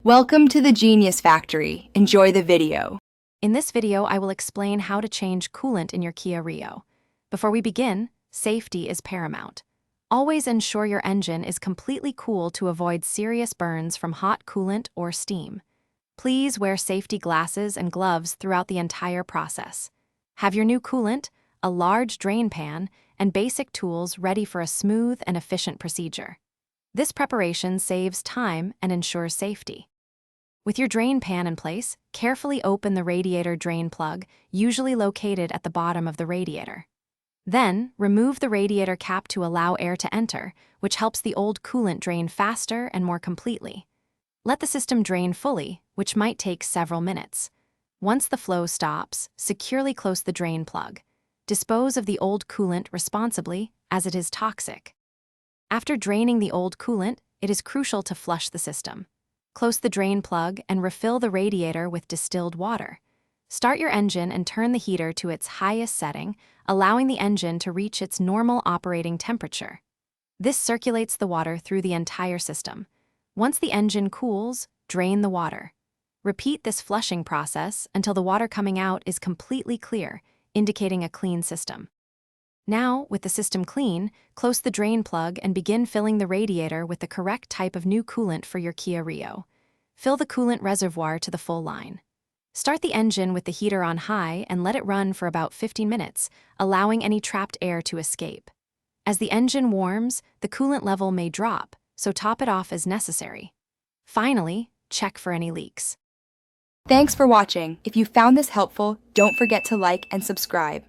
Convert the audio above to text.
Welcome to the Genius Factory. Enjoy the video. In this video, I will explain how to change coolant in your Kia Rio. Before we begin, safety is paramount. Always ensure your engine is completely cool to avoid serious burns from hot coolant or steam. Please wear safety glasses and gloves throughout the entire process. Have your new coolant, a large drain pan, and basic tools ready for a smooth and efficient procedure. This preparation saves time and ensures safety. With your drain pan in place, carefully open the radiator drain plug, usually located at the bottom of the radiator. Then, remove the radiator cap to allow air to enter, which helps the old coolant drain faster and more completely. Let the system drain fully, which might take several minutes. Once the flow stops, securely close the drain plug. Dispose of the old coolant responsibly, as it is toxic. After draining the old coolant, it is crucial to flush the system. Close the drain plug and refill the radiator with distilled water. Start your engine and turn the heater to its highest setting, allowing the engine to reach its normal operating temperature. This circulates the water through the entire system. Once the engine cools, drain the water. Repeat this flushing process until the water coming out is completely clear, indicating a clean system. Now, with the system clean, close the drain plug and begin filling the radiator with the correct type of new coolant for your Kia Rio. Fill the coolant reservoir to the full line. Start the engine with the heater on high and let it run for about 15 minutes, allowing any trapped air to escape. As the engine warms, the coolant level may drop, so top it off as necessary. Finally, check for any leaks. Thanks for watching. If you found this helpful, don't forget to like and subscribe.